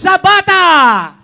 sa bata.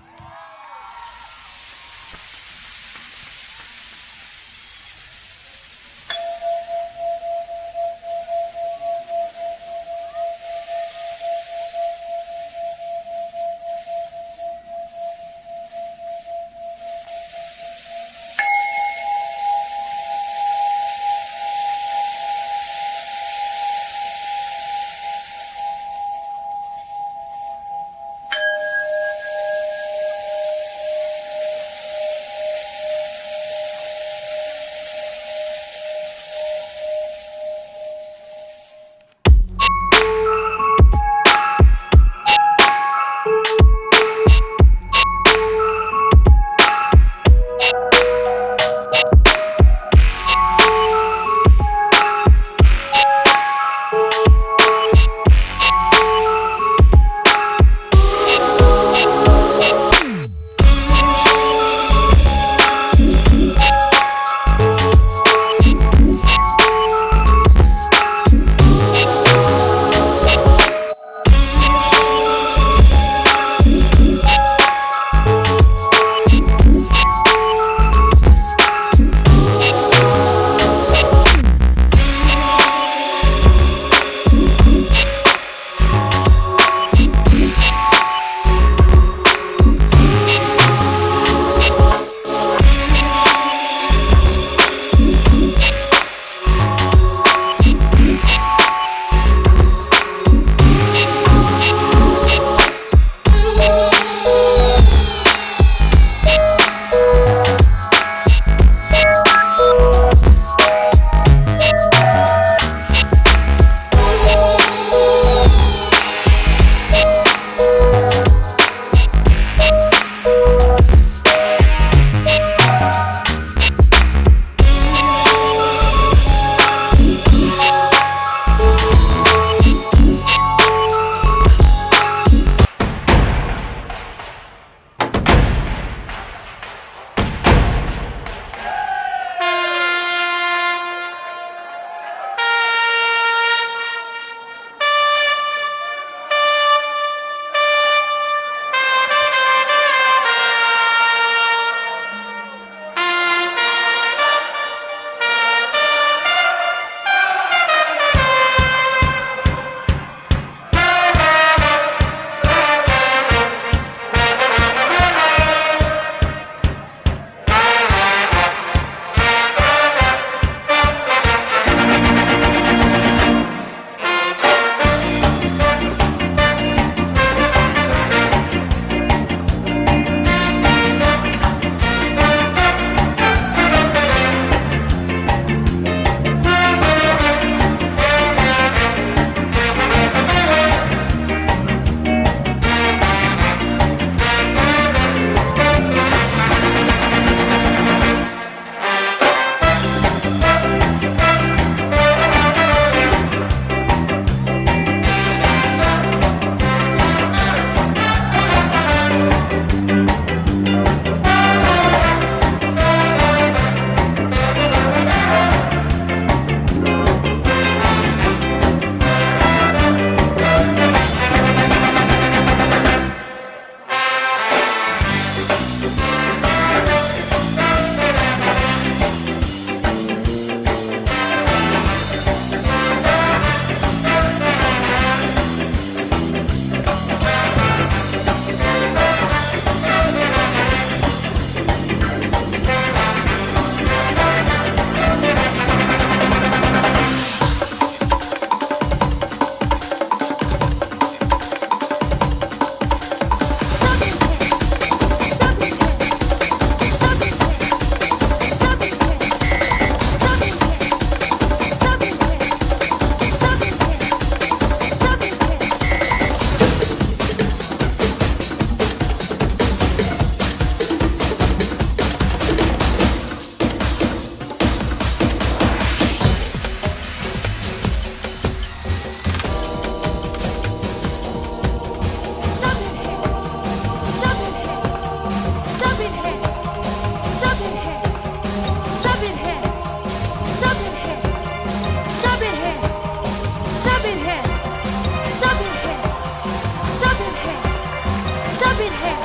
Birhen,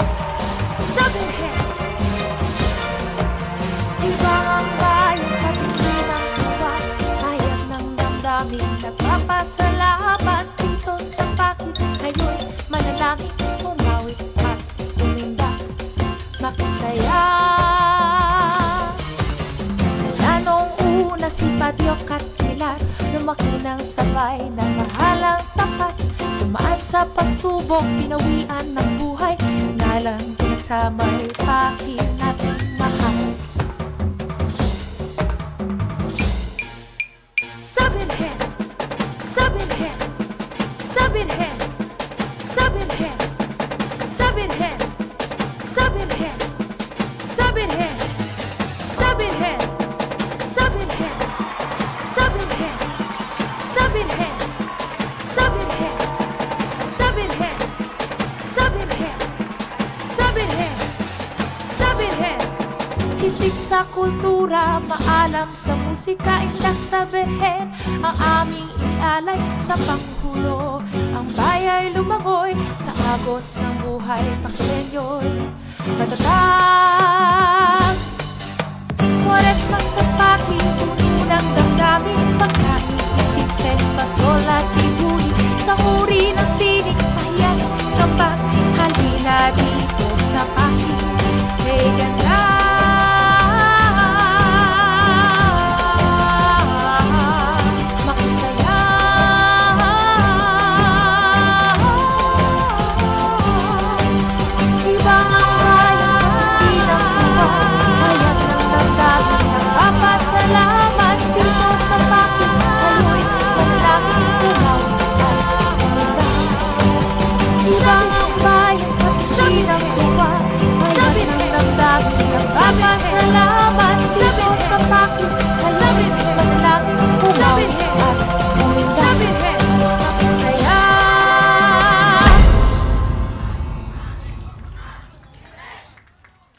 sa Birhen. Ibang ang bayan sa tingin ng tuwa, hayag ng damdamin, nagpapasalamat dito sa bakit ngayon manalangin, umawit at uminda, makisaya. Mula noong una si Padyok at Kilat, lumaki ng sabay na mahalang tapat, dumaan sa pagsubok, pinawian ng buhay, nalang pinagsamay, bakit natin mahal. Sa Birhen, sa Birhen, sa Birhen, sa Birhen, sa Birhen, sa Birhen, sa Birhen, sa Birhen, sa Birhen, sa Birhen, sa Birhen, sa Birhen, sa Birhen, sa Birhen, sa Birhen, sa Birhen. Titig sa kultura, maalam sa musika, indak sa Birhen, ang aming ialay sa panghulo. Ang bayay lumangoy sa agos ng buhay, pakilenyo'y matatag. Kwaresmang sa pakitunang damdamin, pagkaitig sa espasol at ibuli, sa uri ng sining, pahiyas, kambag, halina dito sa pakin, kay ganda. Salamat dito sa pakin, halawin, maglangin, umawit at uminda, makisaya.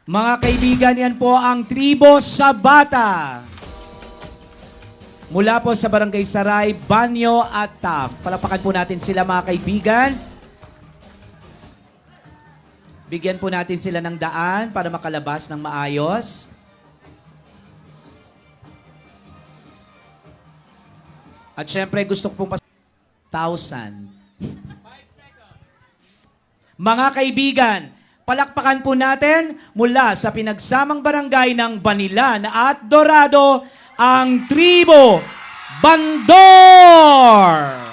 Mga kaibigan, yan po ang Tribo Sabata. Mula po sa Barangay Saray, Banyo at Taft. Palapakan po natin sila, mga kaibigan. Bigyan po natin sila ng daan para makalabas ng maayos. At syempre gusto ko pong 1,000. Mga kaibigan, palakpakan po natin mula sa pinagsamang barangay ng Banilan at Dorado, ang Tribo Bandor!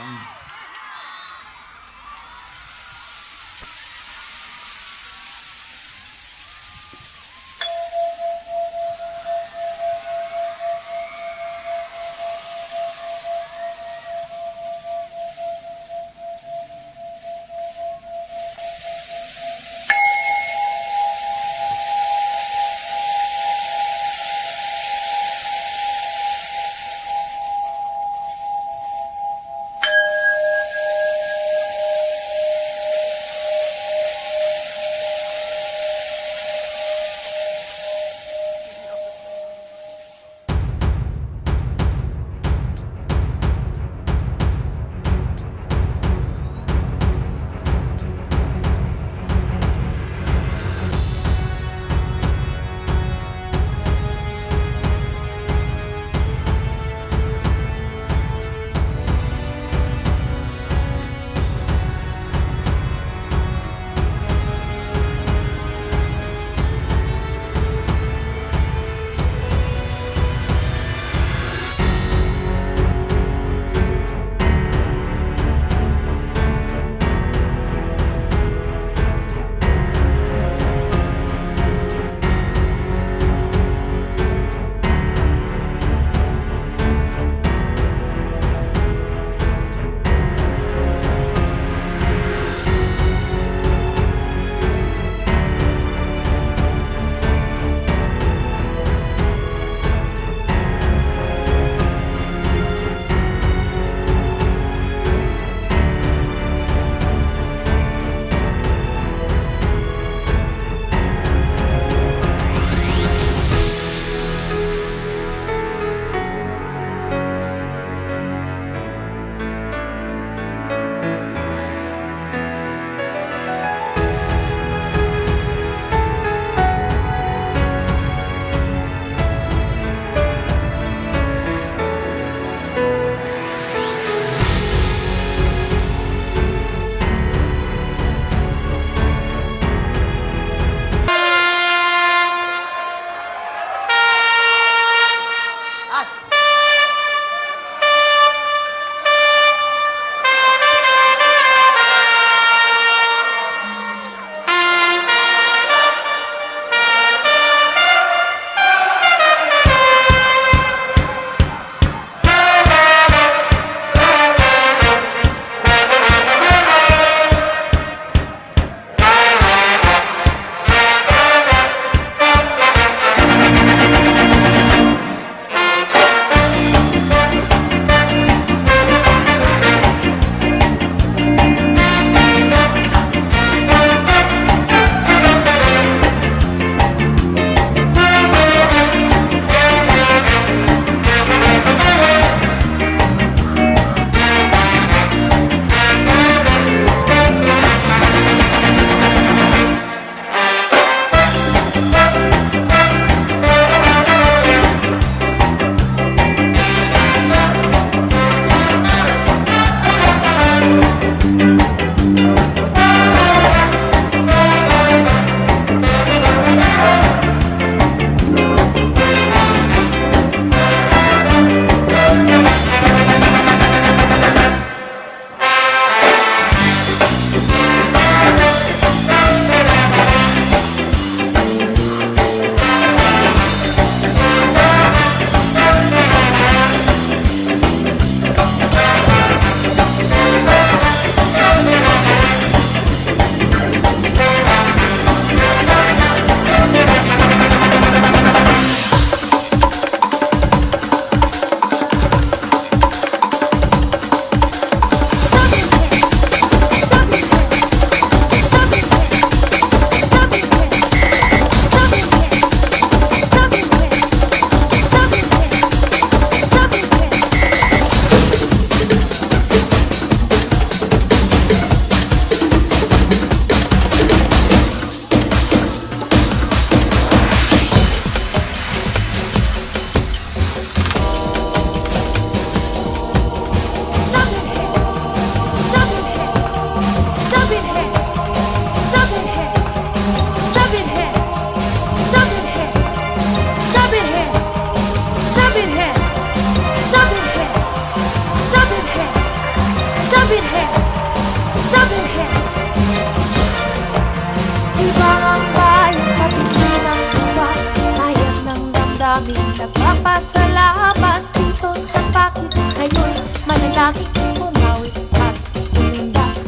aming nagpapasalamat dito sa bakit kayo'y manalangin, umawit at umindak,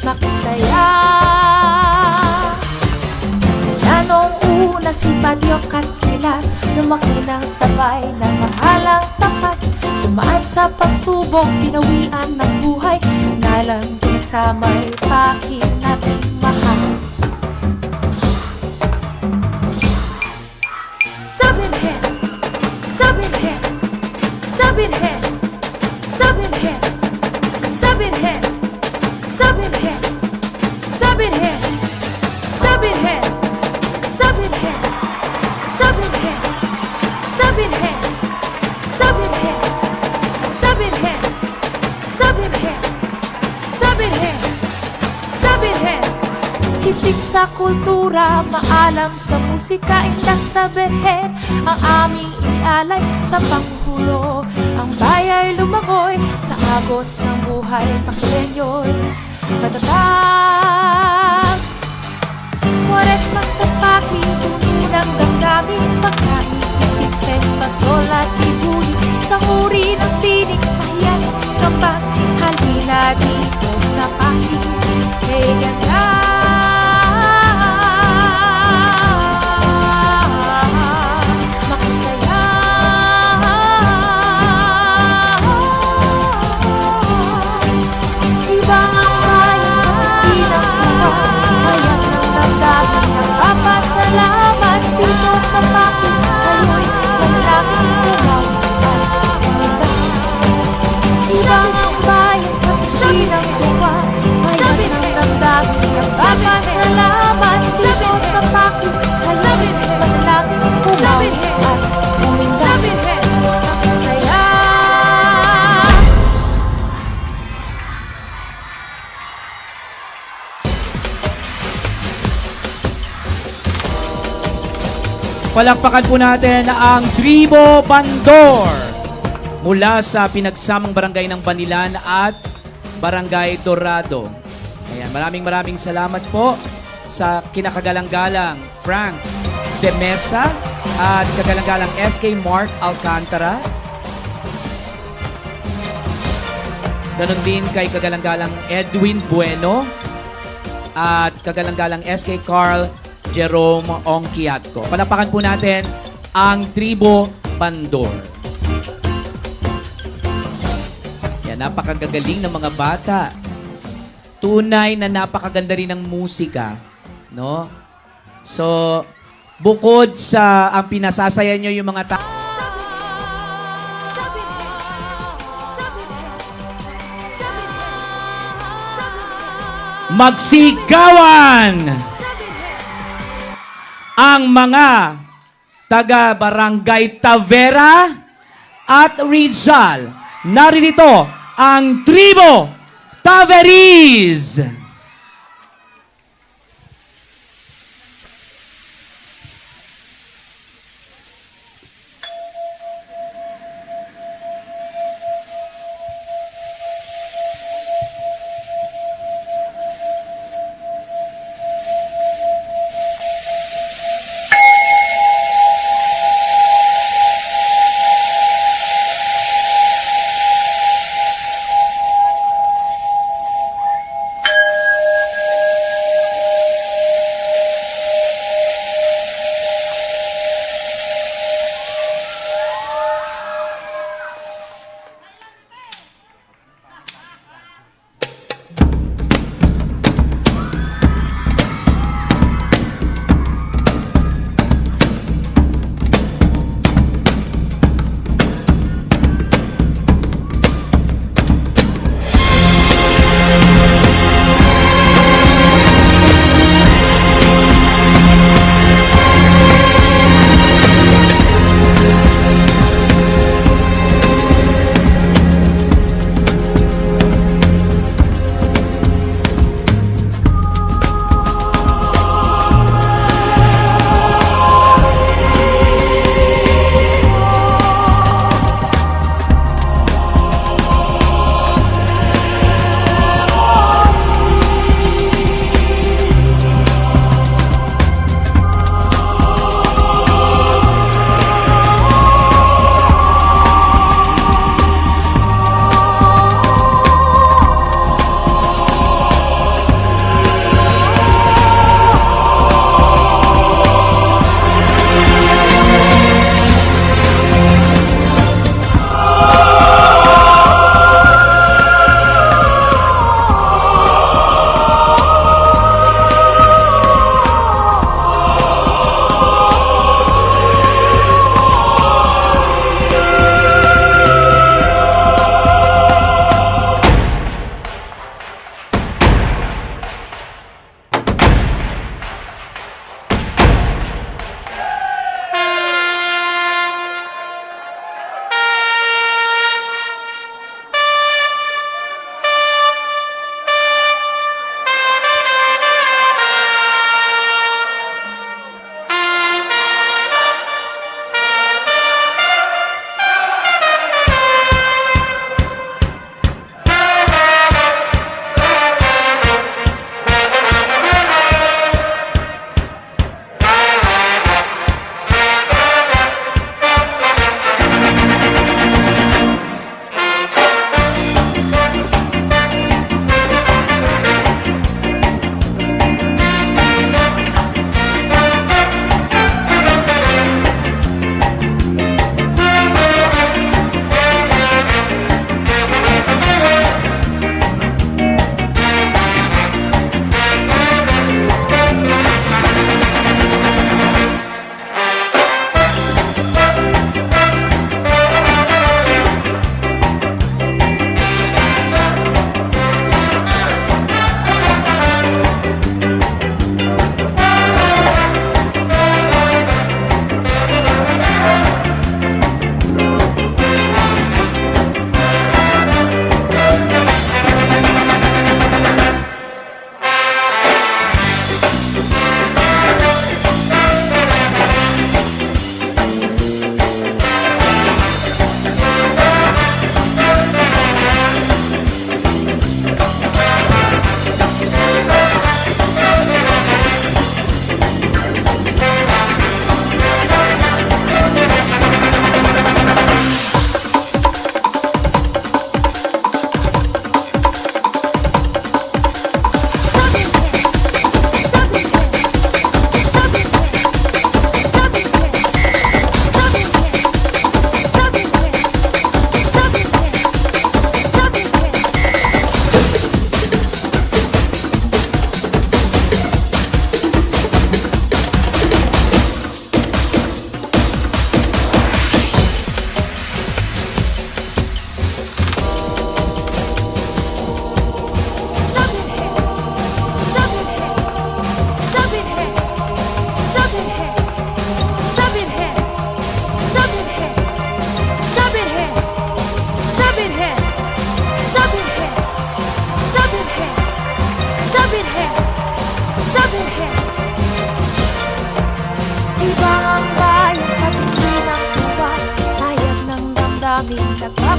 makisaya. Mula noong una si Padyok at Pilar, lumaki ng sabay na mahalang tapat. Dumaan sa pagsubok, pinawian ng buhay, nalangin sa may pakin nating mahal. Sabinhead, Sabinhead, Sabinhead, Sabinhead, Sabinhead, Sabinhead, Sabinhead, Sabinhead, Sabinhead, Sabinhead, Sabinhead, Sabinhead, Sabinhead, Sabinhead, Sabinhead, Sabinhead. Hilig sa kultura, maalam sa musika, indak sa berhen, ang aming ialay sa panghulo. Ang bayay lumagoy sa agos ng buhay, pakilenyo'y matatag. Kwaresma sa paking unang damdamin, pagkain, ikses, pasol at ibuli, sa uri ng sining, pahiyas, kambag, halina dito sa paking kay ganda. Makisaya. Ibang ang bayan sa pinang buwan, bayan ng damdamin, nagpapasalamat dito sa paking kayo'y manalangin, umawit at umindak. Ibang ang bayan sa pinang buwan, bayan ng damdamin, nagpapasalamat dito sa paking kayo'y manalangin, umawit at umindak. Makisaya. Palakpakan po natin ang Tribo Bandor mula sa pinagsamang barangay ng Banilan at Barangay Dorado. Ayan, maraming salamat po sa kinakagalang-galang Frank De Mesa at kagalang-galang SK Mark Alcantara. Ganon din kay kagalang-galang Edwin Bueno at kagalang-galang SK Carl Jerome Ongkiatko. Palakpakan po natin ang Tribo Bandor. Yan, napakagagaling ng mga bata. Tunay na napakaganda rin ng musika, no? So, bukod sa ang pinasasaya nyo yung mga tao, magsigawan ang mga taga-barangay Tavera at Rizal. Naririto ang Tribo Taveris.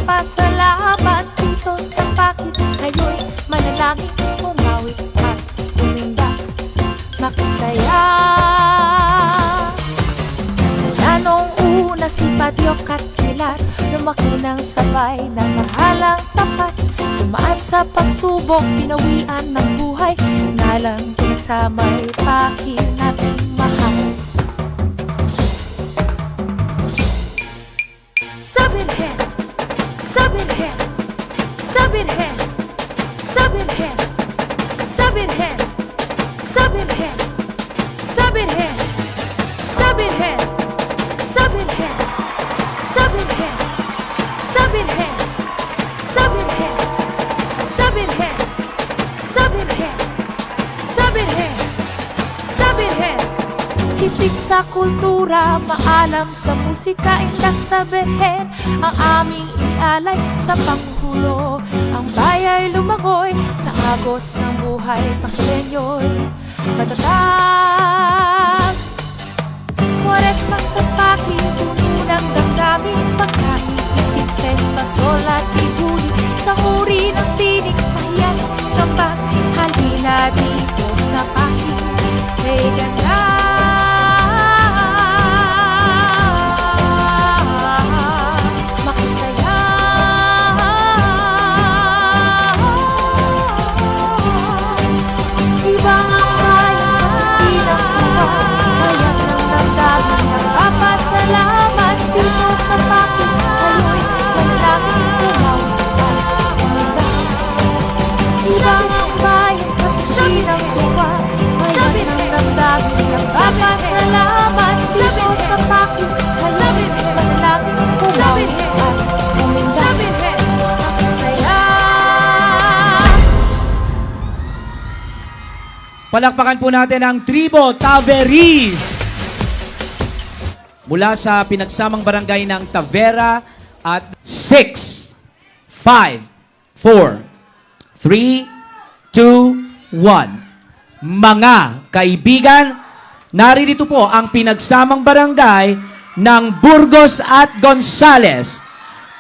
nagpapasalamat dito sa pakit. Kayo'y manalangin, umawit at umindak, makisaya. Mula noong una si Padyok at Pilar, lumaki ng sabay na mahalang tapat. Dumaan sa pagsubok, pinawian ng buhay, nalang pinagsamay pakit nating mahal. Sa Birhen, sa Birhen, sa Birhen, sa Birhen, sa Birhen, sa Birhen, sa Birhen, sa Birhen, sa Birhen, sa Birhen, sa Birhen, sa Birhen, sa Birhen, sa Birhen, sa Birhen, sa Birhen. Hilig sa kultura, maalam sa musika, indak sa Birhen ang aming ialay sa panghulo. Ang bayay lumangoy sa agos ng buhay, Pakilenyo'y matatag. Kwaresma sa Paki, puno ng damdamin, pagkain, itik sa espasol at tibuli, sa uri ng sining, pahiyas, kapag halina dito sa Paki, kay ganda. Palakpakan po natin ang Tribo Taveris mula sa pinagsamang barangay ng Tavera at 6, 5, 4, 3, 2, 1. Mga kaibigan, narito po ang pinagsamang barangay ng Burgos at Gonzales,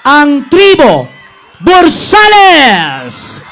ang Tribo Bursales!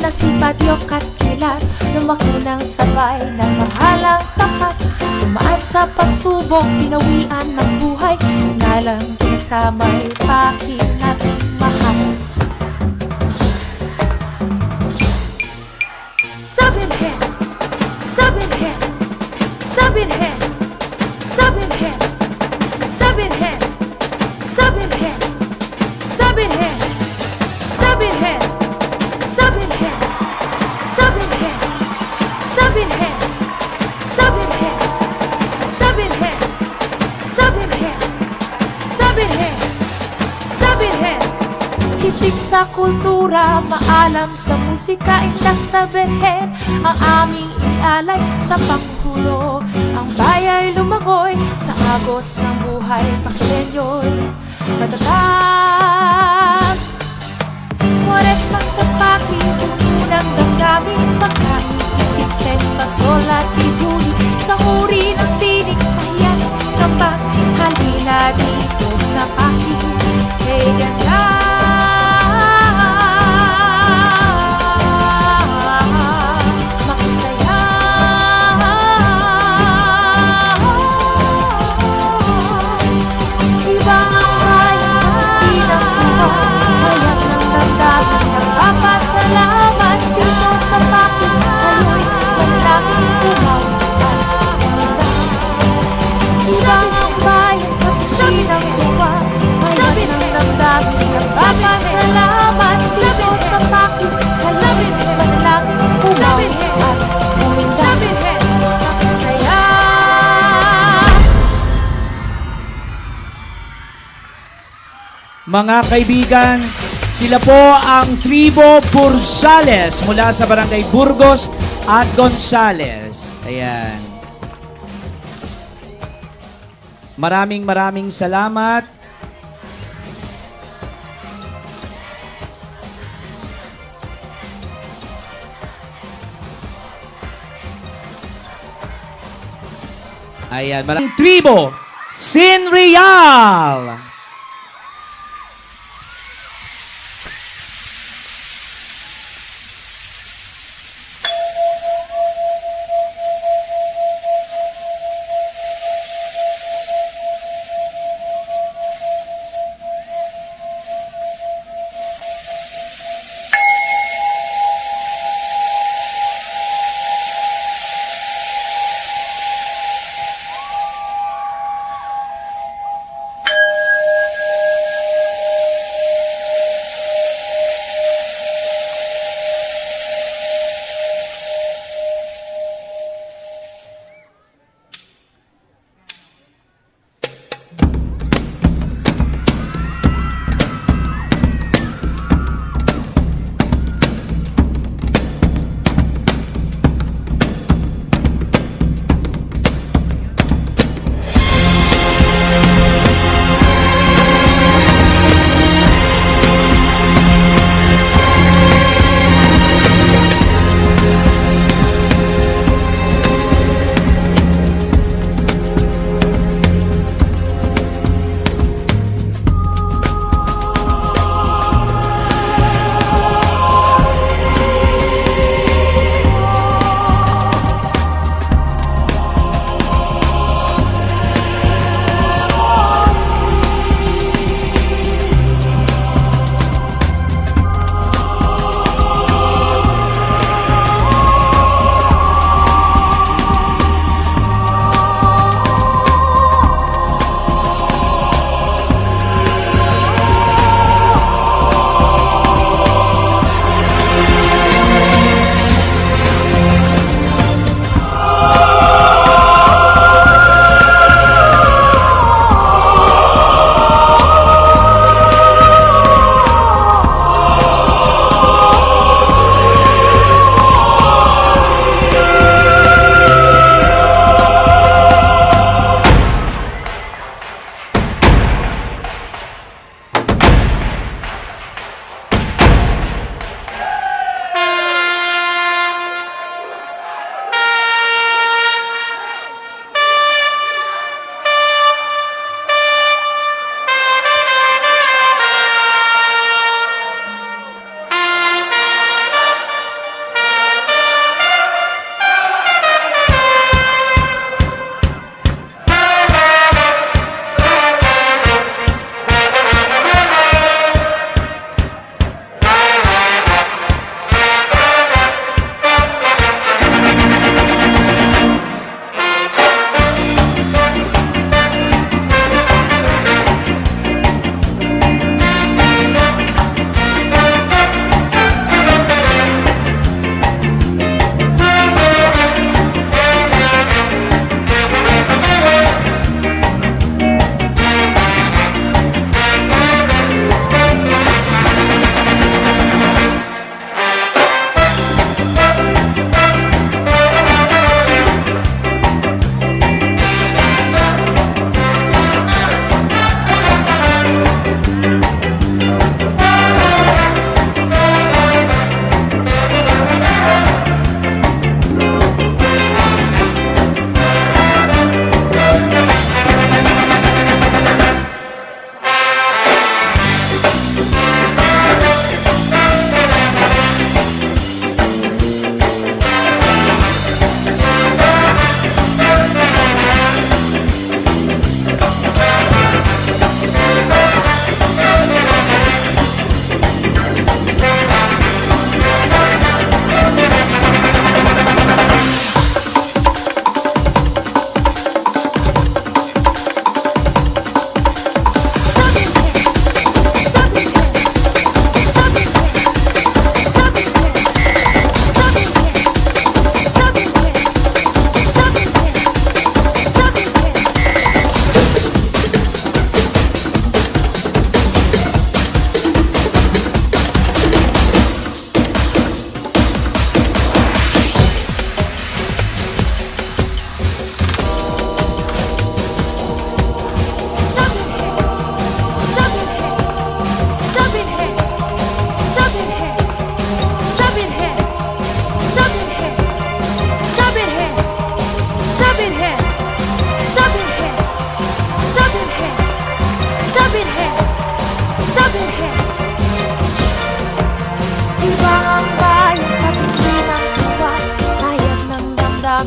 una si Padyok at Kilat, lumaki ng sabay ng mahalang tapat. Dumaan sa pagsubok, pinawian ng buhay, nalang pinagsamay pakin nating mahal. Sabirhen, Sabirhen, Sabirhen, Sabirhen, Sabirhen, Sabirhen, Sabirhen, Sabirhen, Sabirhen, Sabirhen, Sabirhen, Sabirhen, Sabirhen, Sabirhen, Sabirhen, Sabirhen. Hilig sa kultura, maalam sa musika, indak sa berhen, ang aming ialay sa panghulo. Ang bayay lumangoy sa agos ng buhay, pakilenyo'y matatag. Moresma sa paki, unang damdamin, pagkakitig sa espasol at tibuli, sa uri ng sining, pahiyas, kapag halina dito sa paki, kay ganda. Mga kaibigan, sila po ang Tribo Bursales mula sa Barangay Burgos at Gonzales. Ayan. Maraming salamat. Ayan, maraming Tribo Sinreal.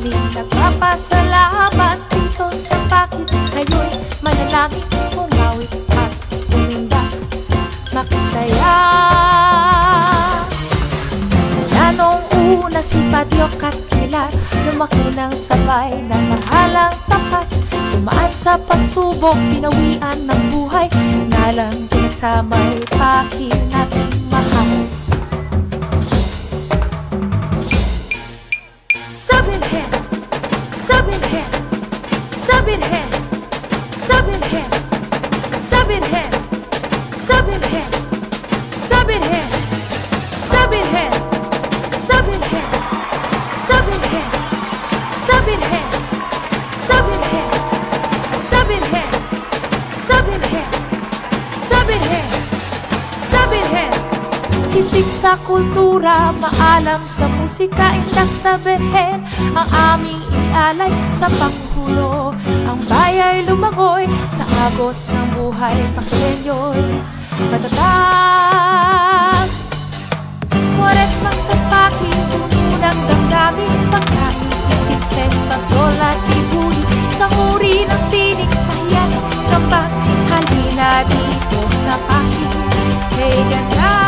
Kami nagpapasalamat dito sa bakit kayo'y manalangin, umawit at umindak, makisaya. Mula noong una si Padyok at Pilar, lumaki ng sabay na mahalang tapat. Dumaan sa pagsubok, pinawian ng buhay, nalang pinagsamay pakin nating mahal. Sabinhen, sabinhen, sabinhen, sabinhen, sabinhen, sabinhen, sabinhen, sabinhen, sabinhen, sabinhen, sabinhen, sabinhen, sabinhen, sabinhen, sabinhen, sabinhen. Titig sa kultura, maalam sa musika, indak sa berhen, ang aming ialay sa panghulo. Ang bayay lumangoy sa agos ng buhay, pakilenyo'y matatag. Kwaresmang sa paking tununang damdamin, pagkain, itik, ses, pasol at ibuli, sa muri ng sining, pahiyas, tambak, halina dito sa paking, hey ganda.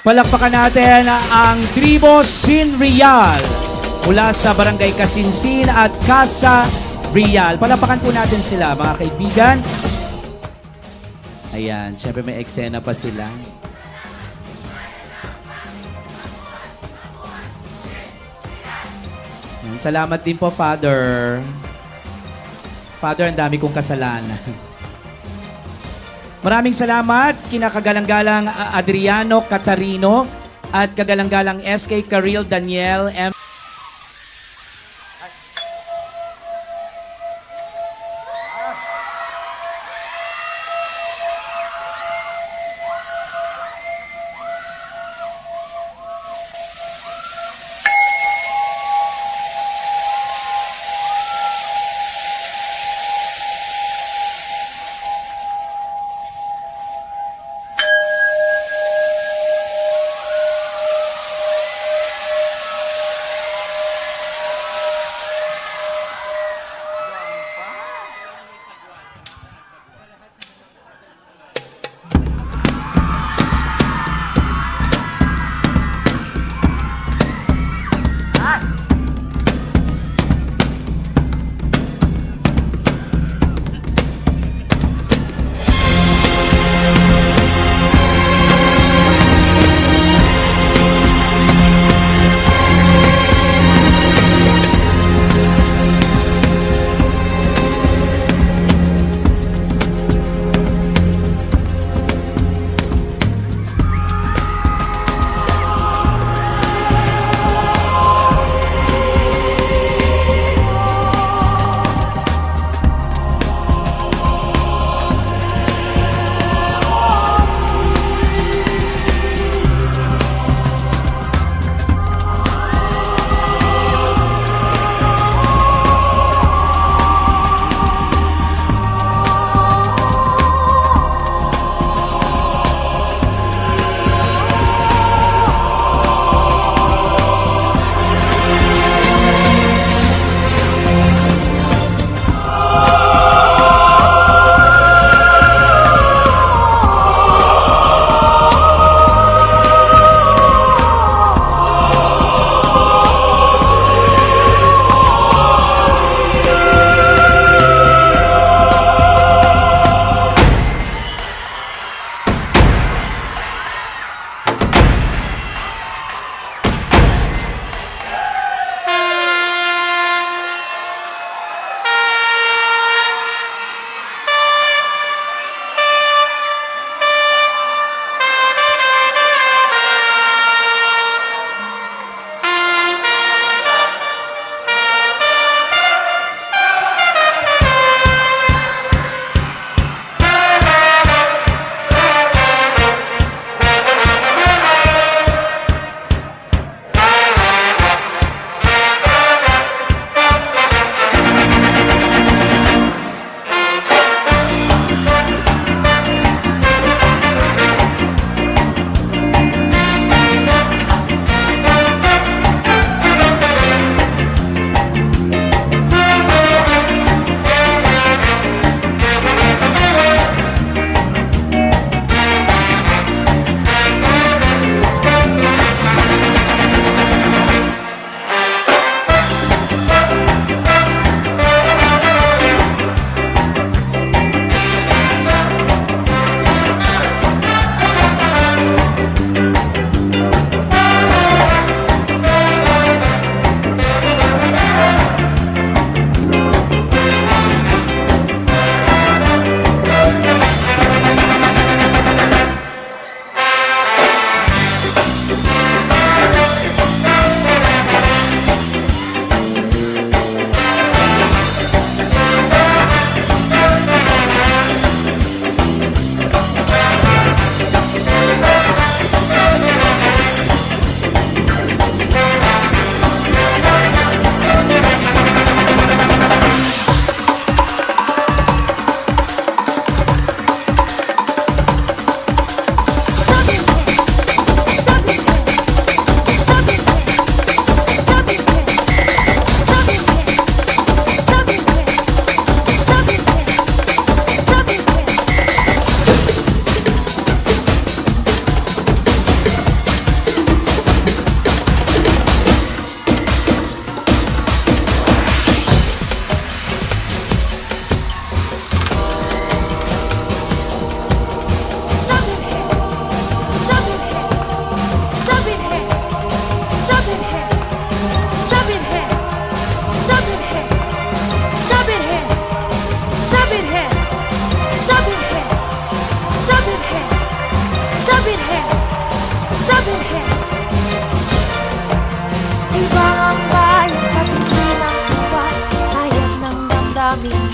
Palakpakan natin ang Tribo Sin Real mula sa Barangay Kasinsin at Casa Real. Palakpakan po natin sila, mga kaibigan. Ayan, syempre may eksena pa sila. Ayan, salamat din po, Father. Father, ang dami kong kasalanan. Maraming salamat kina kagalang-galang Adriano Catarino at kagalang-galang SK Karil Daniel M.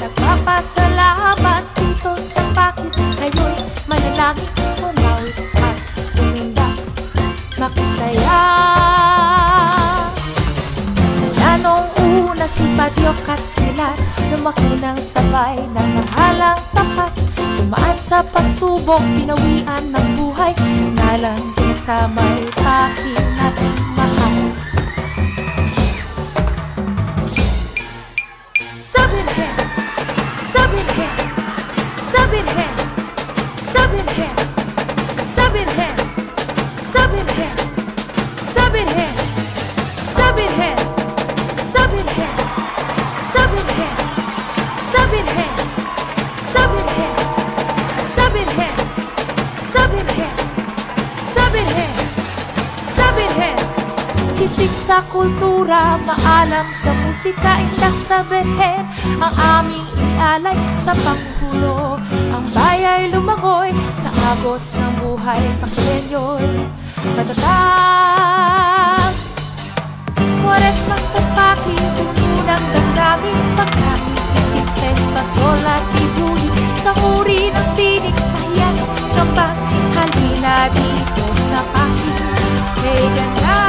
nagpapasalamat dito sa bakit kayo'y manalangin, umawit at uminda, makisaya. Kaya nung una si Padyok at Pilar, lumaki ng sabay ng mahalang tapat, dumaan sa pagsubok, pinawian ng buhay, nalang pinagsamay aking nating mahal. Sa Birhen, sa Birhen, sa Birhen, sa Birhen, sa Birhen, sa Birhen, sa Birhen, sa Birhen, sa Birhen, sa Birhen, sa Birhen, sa Birhen, sa Birhen, sa Birhen, sa Birhen, sa Birhen. Hitik sa kultura, maalam sa musika, indak sa Birhen, ang aming ialay sa panghulo. Ang bayay lumangoy sa agos ng buhay, pakilenyo'y matatag. Kwaresma sa paking, unang damdamin, pagkain, itik sa espasol at ibuli, sa uri ng sining, pahiyas ng bag, halina dito sa paking, kay ganda.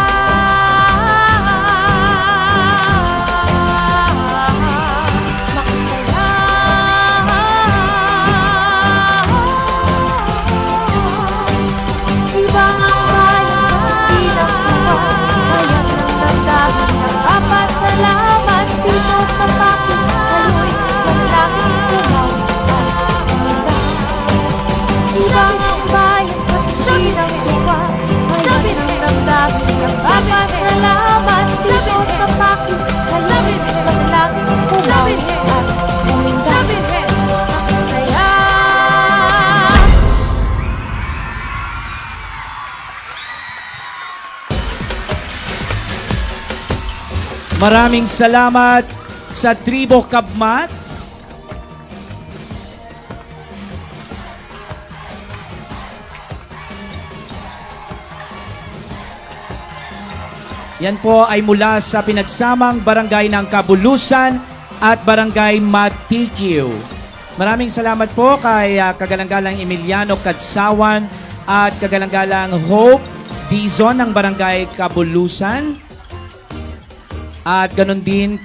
Salamat dito sa bakit kayo'y manalangin, umawit at uminda. Ibang ang bayan sa pisinang buwa, bayan ng damdamin, nagpapasalamat dito sa bakit kayo'y manalangin, umawit at uminda. Makisaya. Maraming salamat sa Tribo Kabmat. Yan po ay mula sa pinagsamang barangay ng Kabulusan at barangay Matikiw. Maraming salamat po kay Kagalang-galang Emiliano Kadsawan at Kagalang-galang Hope Dizon ng barangay Kabulusan. At ganon din